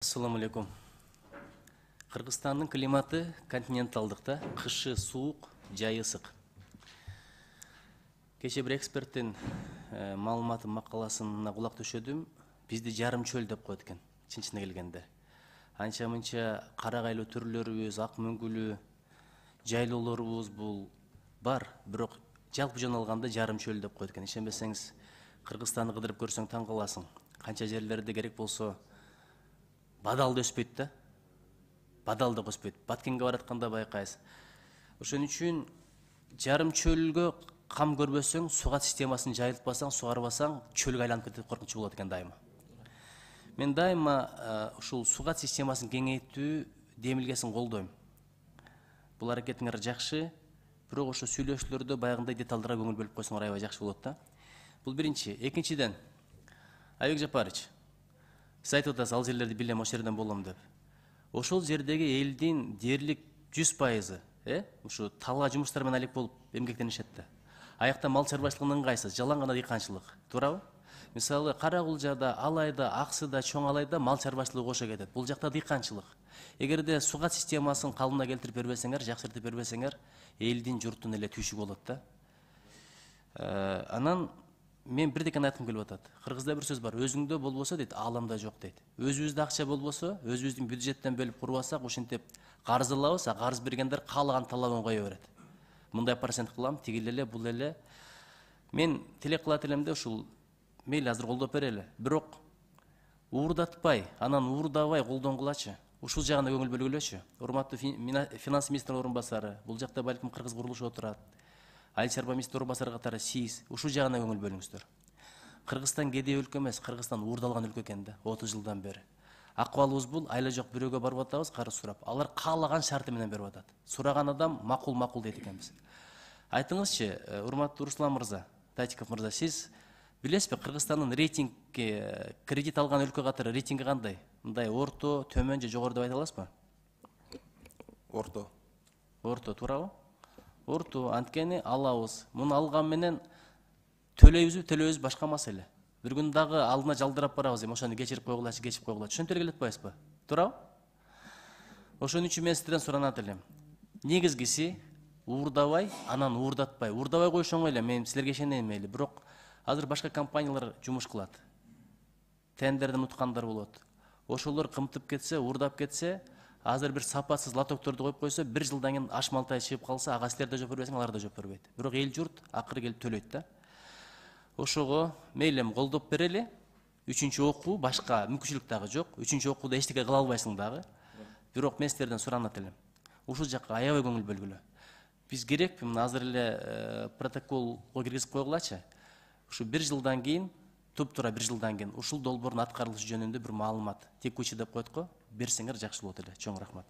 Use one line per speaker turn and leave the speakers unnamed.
Assalamu алейкум. Кыргызстандын климаты континенталдык да, кышы суук, жайы ысык. Кече бир эксперттин маалыматы макаласына кулак түшөдүм. Бизди жарым чөл деп коет экен, чынчына келгенде. Анча мынча карагайлуу түрлөрүбүз, ак мөңгүлүү жайлоолорубуз бул бар, бирок жалпы жөн алганда жарым чөл деп коет экен. Ишенбесеңиз, Кыргызстанды кыдырып көрсөң таң каласың. Канча жерлерде керек болсо бадал да өспөйт да. Бадал да өспөйт. Баткенге баратканда байкайсыз. Ошон үчүн жарым чөлгө кам көрбөсөң, сугат системасын жайылтпасаң, сугарбасаң, чөлгө айланып кетип коркунучу болот экен дайыма. Мен дайыма ушул сугат системасын кеңейтүү демилгесин колдойм. Бул аракетиңер жакшы, бирок ошо сүйлөшүүлөрдө баягындай деталдарга көңүл бөлүп койсоңор аябай жакшы болот да. Бул биринчи. Экинчиден, Айбек Жапарович, сиз айтып атасыз, ал жерлерди билем, ошол жерден болом деп. Ошол жердеги элдин дээрлик 100%, ушу талаа жумуштар менен алек болуп эмгектенишет да. Аякта мал чарбачылыгынын ыңгайсыз, жалаң гана дыйканчылык, туурабы? Мисалы, Каракулжада, Алайда, Аксыда, Чоң Алайда мал чарбачылыгы кошо кетет. Бул жакта дыйканчылык. Эгерде сугат системасын калыбына келтирип бербесеңер, жакшыртып бербесеңер, элдин журттун эле түйшүгү болот да. Анан мен бирдекени айткым келип атат. Кыргызда бир сөз бар, өзүңдө болбосо дейт, ааламда жок дейт. Өзүбүздө акча болбосо, өзүбүздүн бюджеттен бөлүп курбасак, ошентип карыз алабыз, карыз бергендер каалаган талабын кое берет. Мындай процент кылам, тигил эле, бул эле. Мен тилек кылат элем да, ушул мейли азыр колдоп берели. Бирок уурдатпай, анан уурдабай колдонгулачы. Ушул жагына көңүл бөлгүлөчү. Урматтуу финанс министринин орун басары, бул жакта балким кыргыз курулушу отурат. Айыл чарба министринин орун басары катары сиз ушул жагына көңүл бөлүңүздөр. Кыргызстан кедей өлкө эмес, Кыргызстан уурдалган өлкө экен да, 30 жылдан бери. Акыбалыбыз бул, айла жок бирөөгө барып атабыз, карыз сурап. Алар каалаган шарты менен берип атат. Сураган адам макул дейт экенбиз. Айтыңызчы, урматтуу Руслан мырза, Тайтиков мырза, сиз билесизби, Кыргызстандын рейтингке кредит алган өлкө катары рейтинги кандай? Мындай орто, төмөн же жогору деп айта аласызбы?
Орто.
Орто, туурабы? Орто, анткени алабыз. Муну алган менен төлөйбүзбү башка маселе. Бир күн дагы алдына жалдырап барабыз, ошону кечирип койгулачы, кечип койгулачы. Ошентип эле келе атпайсызбы? Туурабы? Ошон үчүн мен сиздерден суранат элем. Негизгиси уурдабай, анан уурдатпай. Уурдабай коюш оңой эле, мен силерге ишенем мейли, бирок азыр башка компаниялар жумуш кылат. Тендерден уткандар болот. Ошолор кымтып кетсе, уурдап кетсе, азыр бир сапатсыз лотокторду коюп койсо, 1 жылдан кийин аш малтай чыгып калса, ага силер да жооп бербесең, алар да жооп бербейт. Бирок эл журт акыры келип төлөйт да. Ошого мейлем колдоп берели. 3-чү окуу башка мүмкүнчүлүк дагы жок. 3-чү окууда эчтеке кыла албайсың дагы. Бирок мен силерден суранат элем. Ушул жакка аябай көңүл бөлгүлө. Биз керекпи, мына азыр эле протоколго киргизип койгулачы. Ушу 1 жылдан кийин, туп-туура 1 жылдан кийин ушул долбоордун аткарылышы жөнүндө бир маалымат, текучий деп коет го, берсеңер жакшы болот эле. Чоң рахмат.